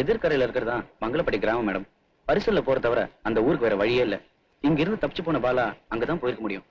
எதிர்கரையில இருக்கிறதா மங்களப்பட்டி கிராமம் மேடம். பரிசல்ல போற தவிர அந்த ஊருக்கு வேற வழியே இல்ல. இங்க இருந்து தப்பிச்சு போன பாலா அங்கதான் போயிருக்க முடியும்.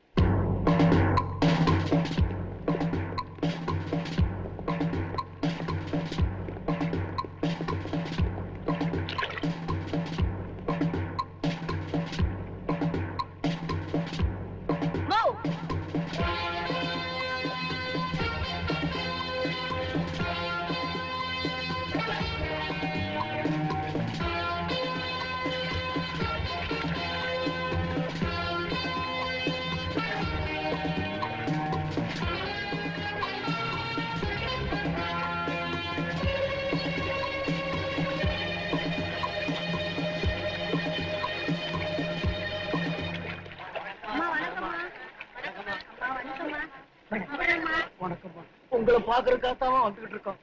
உங்களை பாக்குறதுக்காக வந்துகிட்டு இருக்கோம்.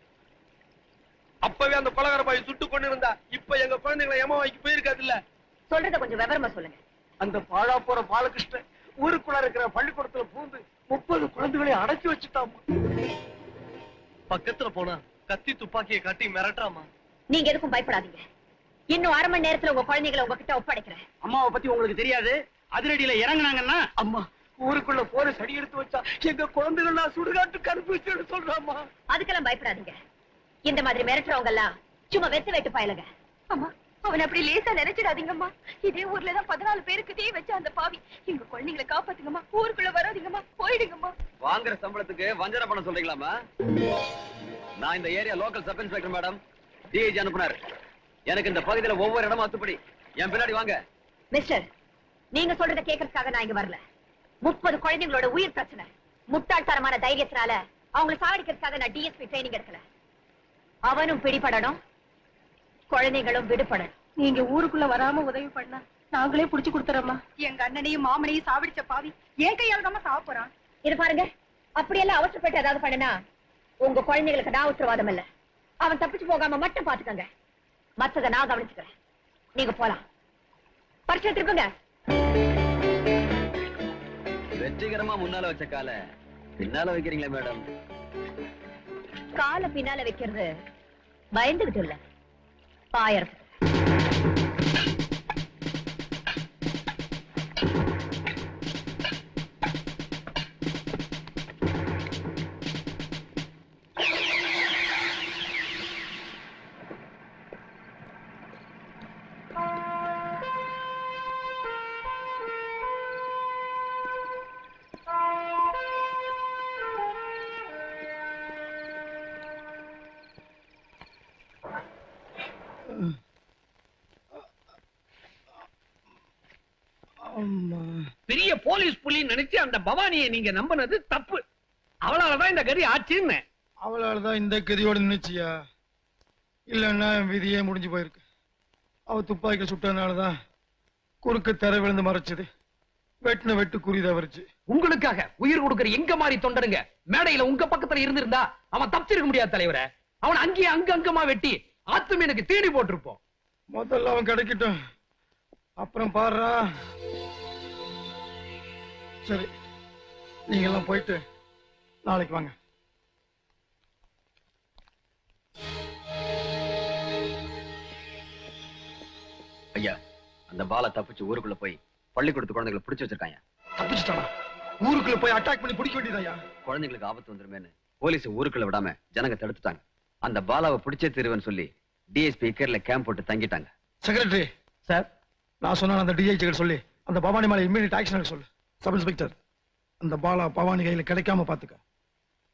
அப்பவே அந்த பலகார பாய் சுட்டு கொண்டு இருந்தா இப்ப எங்க குழந்தைங்களை ஏமாவாய்க்கு போயிருக்காது இல்ல. சொல்றத கொஞ்சம் விவரமா சொல்லுங்க. அந்த பாழா போற பாலகிருஷ்ணன் ஊருக்குள்ள இருக்கிற பள்ளிக்கூடத்துல பூந்து 30 குழந்தைகளை அடைச்சி வச்சுட்டாமா. பக்கத்துல போனா கத்தி துப்பாக்கியை காட்டி மிரட்டாமா. நீங்க எதுக்கும் பயப்படாதீங்க. இன்னும் 1/2 மணி நேரத்துல உங்க குழந்தைகளை உங்ககிட்ட ஒப்படைக்கிறேன். அம்மாவை பத்தி உங்களுக்கு தெரியாது. அதிரடியில இறங்குனாங்கன்னா அம்மா ஊருக்குள்ள போற சடி எடுத்து வச்சா எங்க குழந்தைகள் நான் சுடுகாட்டு கருப்பு சொல்றாமா. அதுக்கெல்லாம் பயப்படாதீங்க. இந்த மாதிரி மிரட்டுறவங்க எல்லாம் சும்மா வெத்து வெட்டு பயலுங்க. அம்மா அவன் அப்படி லேசா நினைச்சிடாதீங்கம்மா. இதே ஊர்லதான் 14 பேருக்கு தீ வச்ச அந்த பாவி. எங்க குழந்தைங்களை காப்பாத்துங்கம்மா. ஊருக்குள்ள வராதீங்கம்மா, போயிடுங்கம்மா. வாங்குற சம்பளத்துக்கு வஞ்சனை பண்ண சொல்றீங்களாமா? நான் இந்த area local sub inspector madam. DIG அனுப்புனார். எனக்கு இந்த பகுதியில ஒவ்வொரு இடமும் அத்துப்படி. என் பின்னாடி வாங்க. மிஸ்டர், நீங்க சொல்றத கேட்கறதுக்காக நான் இங்க வரல. 30 குழந்தைங்களோட உயிர் பிரச்சனை. முட்டாள்தனமான தைரியத்தினால அவங்களை சாவடிக்கிறதுக்காக நான் டிஎஸ்பி ட்ரைனிங் எடுக்கல. அவனும் பிடிபடணும், குழந்தைகளும் விடுபடணும். நீங்க ஊருக்குள்ள வராம உதவி பண்ணா நாங்களே புடிச்சு கொடுத்துறோமா. எங்க அண்ணனையும் மாமனையும் சாவடிச்ச பாவி ஏன் கையால தான் சாவ போறான். இது பாருங்க, அப்படியெல்லாம் அவசரப்பட்டு ஏதாவது பண்ணனா உங்க குழந்தைகளுக்கு நான் உத்தரவாதம் இல்ல. அவன் தப்பிச்சு போகாம மட்டும் பாத்துக்கங்க. மத்தத நான் கவனிச்சுக்கிறேன். நீங்க போலாம். பரிசு திருப்புங்க. வெற்றிகரமா முன்னால வச்ச கால பின்னால வைக்கிறீங்களா மேடம்? கால பின்னால வைக்கிறது பயந்துகிட்டு இல்ல, பாயறது. பெரிய போலீஸ் புலி நினைச்சு அந்த பவானியை நீங்க நம்பினது தப்பு. அவளாலதான் இந்த கதி ஆச்சுன்னு. அவளாலதான் இந்த கதியோட நினைச்சியா? இல்லன்னா விதியே முடிஞ்சு போயிருக்கு. அவ துப்பாக்கி சுட்டனாலதான் குறுக்கு தர விழுந்து மறைச்சது. வெட்டின வெட்டு குறிதா வரிச்சு. உங்களுக்காக உயிர் கொடுக்கிற எங்க மாதிரி தொண்டருங்க மேடையில உங்க பக்கத்துல இருந்திருந்தா அவன் தப்பிச்சிருக்க முடியாது தலைவரை. அவன் அங்கேயே அங்கமா வெட்டி ஆத்துமே எனக்கு தேடி போட்டிருப்போம். முதல்ல அவன் கிடைக்கட்டும், அப்புறம் பாடுறா. சரி, நீங்க எல்லாம் போயிட்டு நாளைக்கு வாங்க. ஐயா, அந்த பாலா தப்பிச்சு ஊருக்குள்ள போய் பள்ளிக்கூடத்து குழந்தைகளை பிடிச்சு வச்சிருக்காங்க. தப்பிச்சுட்டானா? ஊருக்குள்ள போய் அட்டாக் பண்ணி பிடிக்க வேண்டியதாயா? குழந்தைங்களுக்கு ஆபத்து வந்துருமேன்னு போலீஸ் ஊருக்குள்ள விடாம ஜனங்க தடுத்துட்டாங்க. அந்த பாலாவை பிடிச்சே தீருவேன்னு சொல்லி டிஎஸ்பி இக்கர்ல கேம்ப் போட்டு தங்கிட்டாங்க. செக்ரட்டரி சார், நான் சொன்ன அந்த டிஐஜி சொல்லி அந்த பவானி மேல இம்மீடியட் ஆக்ஷன் சொல்லு. சப் இன்ஸ்பெக்டர், அந்த பாலா பவானி கையில கிடைக்காம பாத்துக்க.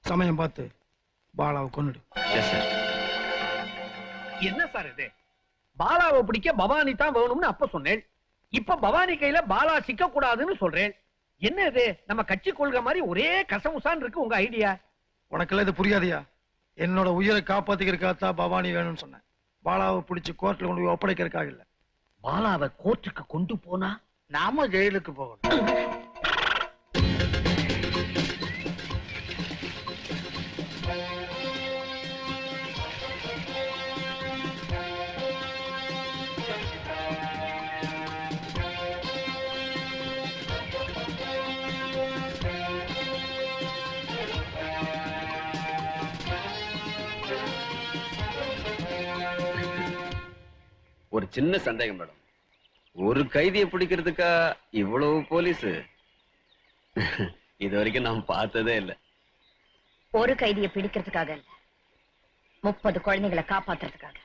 சமயம் பார்த்து பாலாவை கொன்னுடு. என்ன சார் இது? பாலாவை பிடிக்க பவானி தான் வேணும்னு அப்ப சொன்னேன். இப்ப பவானி கையில பாலா சிக்க கூடாதுன்னு சொல்றேன். என்ன இது? நம்ம கட்சி கொள்கை மாதிரி ஒரே கசமுசான் இருக்கு உங்க ஐடியா. உனக்கெல்லாம் இது புரியாதியா? என்னோட உயிரை காப்பாத்திக்கிறதுக்காகத்தான் பவானி வேணும்னு சொன்னேன். பாலாவை பிடிச்சு கோர்ட்ல கொண்டு போய் ஒப்படைக்கிறதுக்காக இல்ல. பாலாவை கோர்ட்டுக்கு கொண்டு போனா நாம ஜெயிலுக்கு போகணும். ஒரு சின்ன சந்தேகம் மேடம். ஒரு கைதியை பிடிக்கிறதுக்கா இவ்வளவு போலீஸ்? இது வரைக்கும் நான் பார்த்ததே இல்ல. ஒரு கைதியை பிடிக்கிறதுக்காக இல்ல, 30 குழந்தைகளை காப்பாத்துறதுக்காக.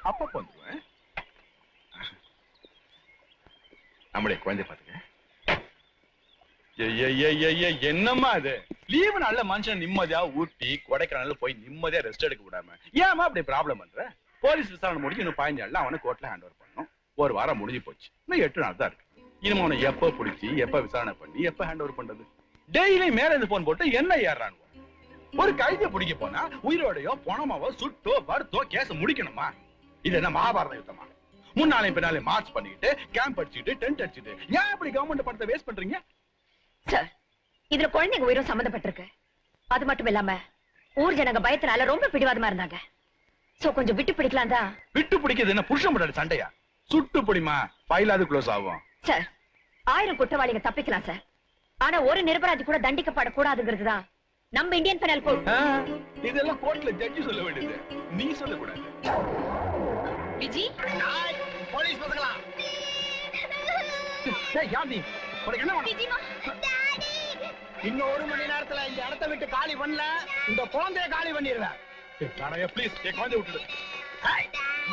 அப்பா வந்துருவேன். நம்முடைய குழந்தை பாத்துக்க. என்னம்மா இது? லீவு நல்ல மனுஷன் நிம்மதியா ஊட்டி கொடைக்கானல்ல போய் நிம்மதியா ரெஸ்ட் எடுக்க விடாம ஏமா அப்படி ப்ராப்ளம் பண்ற? போலீஸ் விசாரணை முடிஞ்சு இன்னும் 15 நாள்ல அவனை கோர்ட்ல ஹேண்ட் ஓவர் பண்ணணும். ஒரு வாரம் முடிஞ்சு போச்சு, இன்னும் 8 நாள் தான் இருக்கு. இனிமே அவனை எப்ப பிடிச்சி எப்ப விசாரணை பண்ணி எப்ப ஹேண்ட் ஓவர் பண்றது? டெய்லி மேல இருந்து போன் போட்டு என்ன ஏறான்? ஒரு கைதியை பிடிக்க போனா உயிரோடையோ பணமாவோ சுட்டோ வருத்தோ கேஸ் முடிக்கணுமா? இது என்ன மகாபாரத யுத்தமா? முன்னாலையும் பின்னாலையும் மார்ச் பண்ணிட்டு கேம்ப் அடிச்சுட்டு டென்ட் அடிச்சுட்டு ஏன் அப்படி கவர்மெண்ட் பணத்தை வேஸ்ட் பண்றீங்க? சார், இதுல குழந்தைங்க உயிரும் சம்பந்தப்பட்டிருக்கு. அது மட்டும் இல்லாம ஊர் ஜனங்க பயத்தினால ரொம்ப பிடிவாதமா இருந்தாங்க. சோ கொஞ்சம் விட்டு பிடிக்கலாம் தான். விட்டு பிடிக்கிறது என்ன புருஷன் முன்னாடி சண்டையா? சுட்டு பிடிமா, ஃபைலாவது க்ளோஸ் ஆகும். சார், 1000 குற்றவாளிங்க தப்பிக்கலாம் சார். ஆனா ஒரு நிரபராதி கூட தண்டிக்கப்படக்கூடாதுங்கிறது தான் நம்ம இந்தியன் பெனல் கோட். இதெல்லாம் கோர்ட்ல ஜட்ஜி சொல்ல வேண்டியது, நீ சொல்லக்கூடாது. விஜி, போலீஸ் பசங்களா? டேய் யாந்தி, உனக்கு என்ன வேணும்? விஜிமா, இன்னும் 1 மணி நேரத்துல இந்த இடத்தை விட்டு காலி பண்ணல, இந்த குழந்தைய காலி பண்ணிடுவேன். நானே ப்ளீஸ் என் குழந்தை விட்டுடு.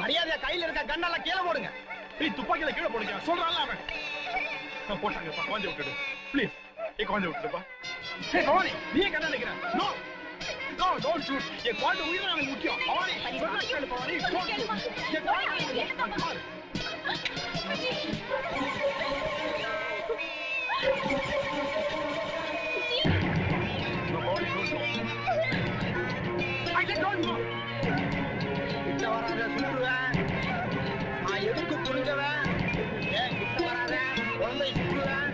மரியாதையா கையில இருக்க கண்ணெல்லாம் கீழே போடுங்க. ஏய் துப்பாக்கில கீழே போடுங்க சொல்றான்ல அவன். போட்டாங்கப்பா, குழந்தை விட்டுடு ப்ளீஸ். என் குழந்தை விட்டுடுப்பா. ஏய் பவானி, நீ கண்ண நினைக்கிறேன். No no don't shoot. என் குழந்தை உயிர் எனக்கு முக்கியம். பவானி சொன்னா கேளு பவானி. Don't shoot. என் குழந்தை கிட்ட வராத சுட்டுவேன். நான் எதுக்கு புரிஞ்சவன்? ஏன் கிட்ட வராத, குழந்தை சுட்டுவேன்.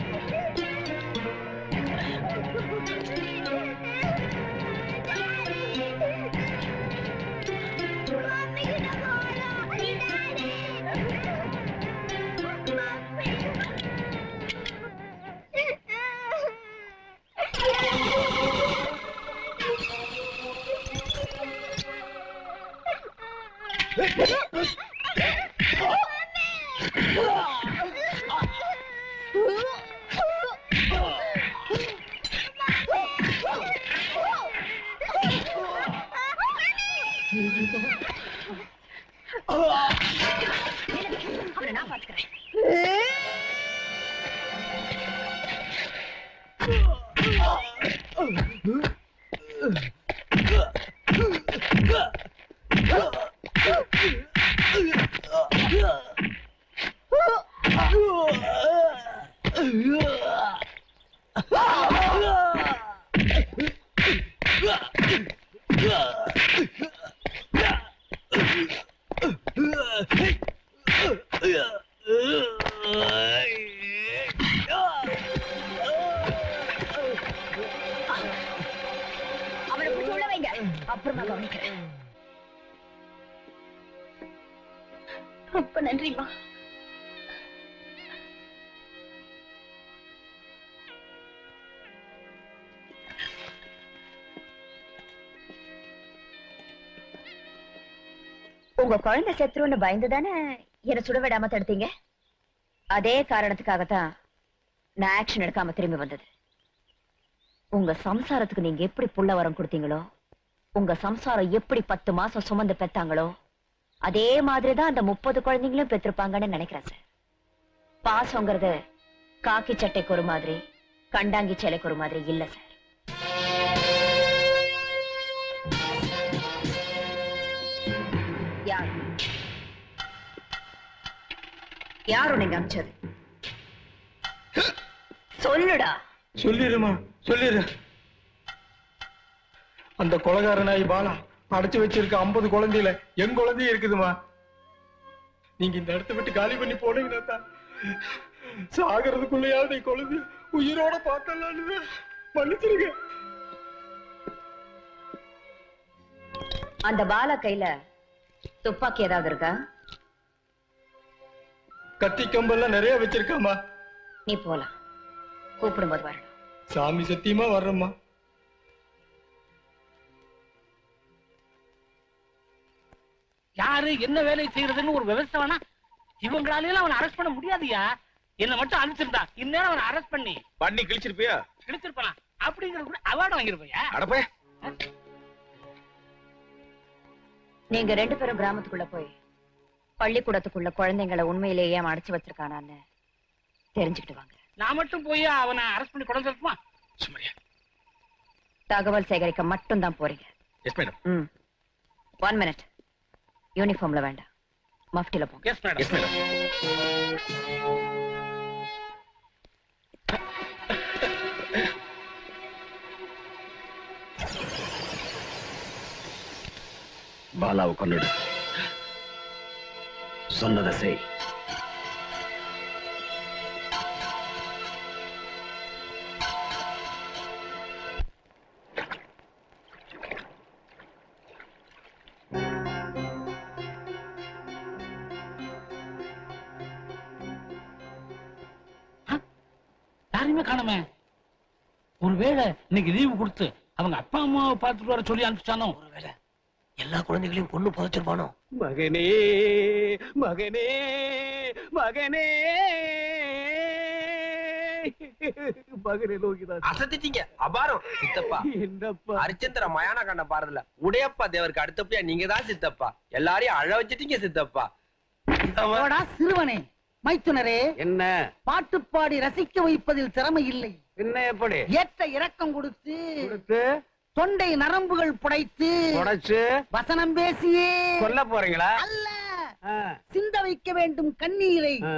அவனை நான் பாத்துக்கிறேன். அவனை பிடிச்சு உள்ள வைங்க, அப்புறமா கவனிக்கிறேன். ரொம்ப நன்றிமா. உங்க குழந்தை செத்துருன்னு பயந்துதானே என்ன சுட விடாம தடுத்தீங்க? அதே காரணத்துக்காகத்தான் நான் ஆக்ஷன் எடுக்காம திரும்பி வந்தது. உங்க சம்சாரத்துக்கு நீங்க எப்படி புள்ள வரம் கொடுத்தீங்களோ, உங்க சம்சாரம் எப்படி 10 மாசம் சுமந்து பெத்தாங்களோ, அதே மாதிரிதான் அந்த 30 குழந்தைங்களும் பெற்றிருப்பாங்கன்னு நினைக்கிறேன் சார். பாசங்கிறது காக்கி சட்டைக்கு ஒரு மாதிரி, கண்டாங்கி சேலைக்கு ஒரு மாதிரி இல்ல சார். யார் யாரு நீங்க அனுப்பிச்சது? சொல்லுடா. சொல்லிடுமா, சொல்லிடு. அந்த கொலைகார நாய் பாலா அடைச்சு வச்சிருக்க 50 குழந்தையில என் குழந்தையும் இருக்குதுமா. நீங்க இந்த இடத்த விட்டு காலி பண்ணி போனீங்கன்னா சாகிறதுக்குள்ளையாவது என் குழந்தைய உயிரோட பார்த்தலான்னு மன்னிச்சிருங்க. அந்த பாலா கையில துப்பாக்கி ஏதாவது இருக்கா? கத்தி கம்பெல்லாம் நிறைய வச்சிருக்காமா. நீ போலாம். கூப்பிடும்போது வரணும். சாமி சத்தியமா வர்றம்மா. யாரு என்ன வேலை செய்யறதுன்னு ஒரு விவசாய வேணா, இவங்களால அவனை அரெஸ்ட் பண்ண முடியாதுயா. என்ன மட்டும் அனுப்பிச்சிருந்தா இந்நேரம் அவனை அரெஸ்ட் பண்ணி கிழிச்சிருப்பியா? கிழிச்சிருப்பானா அப்படிங்கிறது கூட அவார்டு வாங்கிருப்பையா. அடப்பே, நீங்க 2 பேரும் கிராமத்துக்குள்ள போய் பள்ளிக்கூடத்துக்குள்ள குழந்தைங்களை உண்மையிலேயே அவன் அடைச்சு வச்சிருக்கானான்னு தெரிஞ்சுக்கிட்டு வாங்க. நான் மட்டும் போய் அவனை அரெஸ்ட் பண்ணி கொண்டு வந்துருக்குமா? சுமரியா. தகவல் சேகரிக்க மட்டும் தான் போறீங்க. Yes madam. 1 மினிட். யூனிஃபார்ம்ல வேண்டாம், மஃப்டில போங்க. Yes madam. Yes madam. பாலாவை கொன்னுடு. சொன்னதை செய். யாருமே காணமே. ஒருவேளை இன்னைக்கு லீவு கொடுத்து அவங்க அப்பா அம்மாவை பார்த்துட்டு வர சொல்லி அனுப்பிச்சானோ? ஒருவேளை எல்லா குழந்தைகளையும் கொண்டு புதைச்சிருப்பானோ? மகனே மகனே மகனே மகனே லோகிதாஸ். அசத்திட்டீங்க. அபாரம் சித்தப்பா. என்னப்பா அரிச்சந்திர மயான கண்ட பாரதில்ல உடையப்பா தேவருக்கு அடுத்தப்படியா நீங்க தான் சித்தப்பா. எல்லாரையும் அழ வச்சிட்டீங்க சித்தப்பா. சிறுவனே, மைத்துனரே, என்ன பாட்டு பாடி ரசிக்க வைப்பதில் திறமை இல்லை. என்ன எப்படி ஏற்ற இரக்கம் கொடுத்து கொடுத்து தொண்டை நரம்புகள் புடைத்து உடைச்சு வசனம் பேசியே கொல்ல போறீங்களா? அல்ல, ஆ, சிந்த வைக்க வேண்டும் கண்ணீரை, ஆ.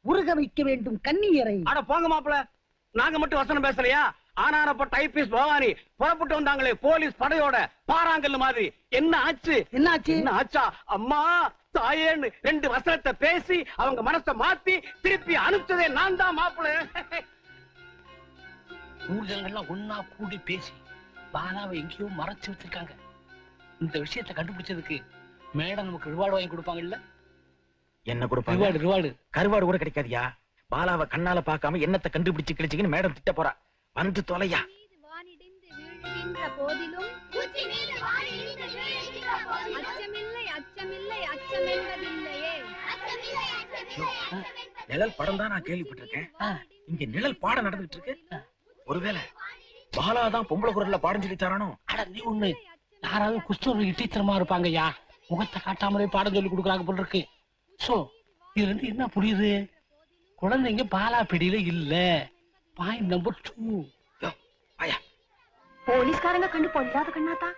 உருக வைக்க வேண்டும் கண்ணீரை. அட போங்க மாப்பிள, நாங்க மட்டும் வசனம் பேசலையா? ஆனாரப்ப டைபிஸ்ட் பவானி புறப்பட்டு வந்தாங்களே போலீஸ் படையோட பாறாங்கல் மாதிரி. என்ன ஆச்சு? என்னாச்சு? என்ன ஆச்சா? அம்மா தாயேன்னு 2 வசனத்தை பேசி அவங்க மனசை மாத்தி திருப்பி அனுப்பிச்சதே நான் தான் மாப்பிள. ஊர்ஜனங்கள்லாம் ஒன்னா கூடி பேசி பாலாவை எங்கேயோ மறைச்சு வச்சிருக்காங்க. இந்த விஷயத்தை கண்டுபிடிச்சதுக்கு மேடம் நமக்கு ரிவார்டு வாங்கி கொடுப்பாங்கல்ல? என்ன கொடுப்பாங்க? ரிவார்டு கருவாடு கூட கிடைக்காதியா? பாலாவை கண்ணால பார்க்காம என்னத்தை கண்டுபிடிச்சு கிழிச்சிக்கின்னு மேடம் திட்ட போறா. வந்து தொலையா. போதிலும் அச்சமில்லை அச்சமில்லை அச்சம் என்பதில்லையே. நிழல் படம் தான் நான் கேள்விப்பட்டிருக்கேன். இங்க நிழல் பாடம் நடந்துட்டு இருக்கு. ஒருவேளை பாலாதான் பொம்பளை குரல்ல பாடம் சொல்லி தரானோ? அட நீ ஒண்ணு, யாராவது குஷ்டரோகி டீச்சரமா இருப்பாங்கய்யா, முகத்தை காட்டாமலே பாடம் சொல்லி கொடுக்குறாங்க போல இருக்கு. சோ இதுல இருந்து என்ன புரியுது? குழந்தைங்க பாலா பிடியில இல்ல. Point number 2. போலீஸ்காரங்க கண்டு பொல்லாத கண்ணாத்தா.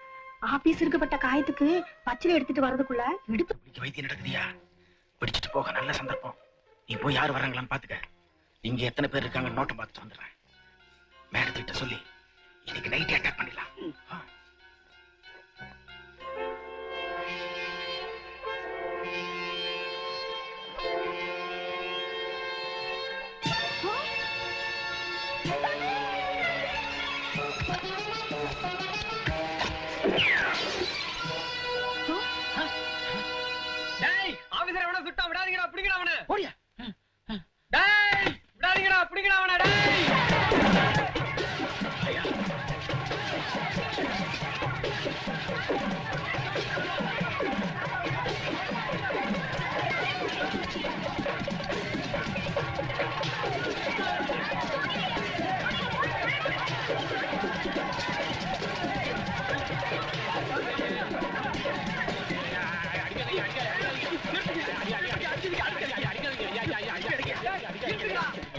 ஆபீஸ் இருக்கப்பட்ட காயத்துக்கு பச்சளை எடுத்துட்டு வர்றதுக்குள்ள இடுப்பு வைத்தியம் நடக்குதியா? பிடிச்சிட்டு போக நல்ல சந்தர்ப்பம். நீ போய் யாரு வராங்களான்னு பாத்துக்க. இங்க எத்தனை பேர் இருக்காங்க நோட்டை பார்த்துட்டு வந்துடுறேன். மேடத்திட்ட சொல்லி இன்னைக்கு நைட் அட்டாக் பண்ணிடலாம். டேய் ஆபீசர் எவனோ சுட்டா விடாதீங்கடா, பிடிங்கடா அவனை. ஓடியா. டேய் விடாதீங்கடா, பிடிங்கடா அவனை. டேய்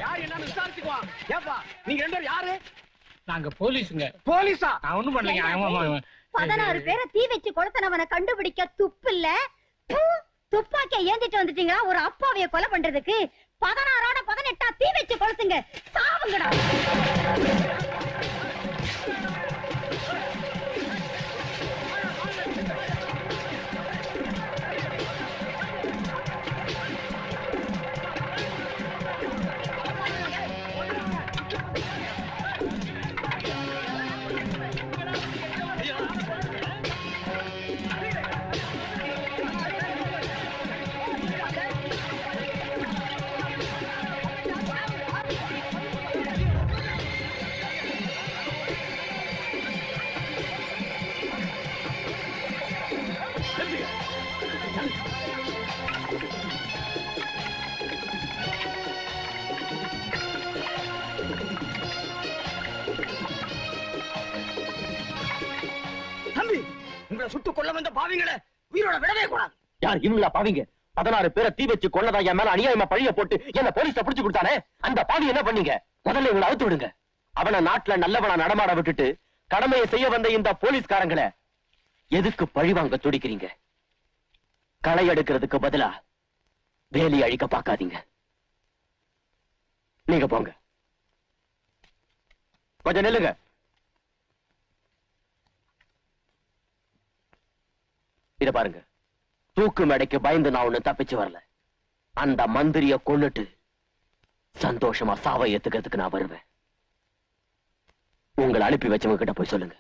யார் என்னன்னு விசாரிச்சுக்குவான். ஏப்பா நீங்க 2 பேரும் யாரு? நாங்க போலீஸுங்க. போலீஸா? நான் ஒண்ணும் பண்ணலைங்க. ஆமா, ஆமா. 16 பேரை தீ வச்சு கொளுத்தனவனை கண்டுபிடிக்க துப்பு இல்ல. துப்பாக்கிய ஏந்திட்டு வந்துட்டீங்களா ஒரு அப்பாவிய கொலை பண்றதுக்கு? 16ஓட 18 தீ வச்சு கொளுத்துங்க, சாவுங்கடா. எங்களை சுட்டு கொல்ல வந்த பாவிங்களை உயிரோட விடவே கூடாது. யார் இவங்களா பாவிங்க? 16 பேரை தீ வச்சு கொள்ளதான் என் மேல அநியாயமா பழிய போட்டு என்ன போலீஸ்ல புடிச்சு கொடுத்தானே, அந்த பாவி என்ன பண்ணீங்க? முதல்ல இவங்களை அவுத்து விடுங்க. அவனை நாட்டுல நல்லவனா நடமாட விட்டுட்டு கடமையை செய்ய வந்த இந்த போலீஸ்காரங்களை எதுக்கு பழிவாங்க துடிக்கிறீங்க? களை எடுக்கிறதுக்கு பதிலா வேலி அழிக்க பார்க்காதீங்க. நீங்க போங்க. கொஞ்சம் நில்லுங்க. இத பாருங்க, தூக்கு மேடைக்கு பயந்து நான் ஒண்ணு தப்பிச்சு வரல. அந்த மந்திரிய கொன்னுட்டு சந்தோஷமா சாவை ஏத்துக்கிறதுக்கு நான் வருவேன். உங்களை அனுப்பி வச்சவங்க கிட்ட போய் சொல்லுங்க.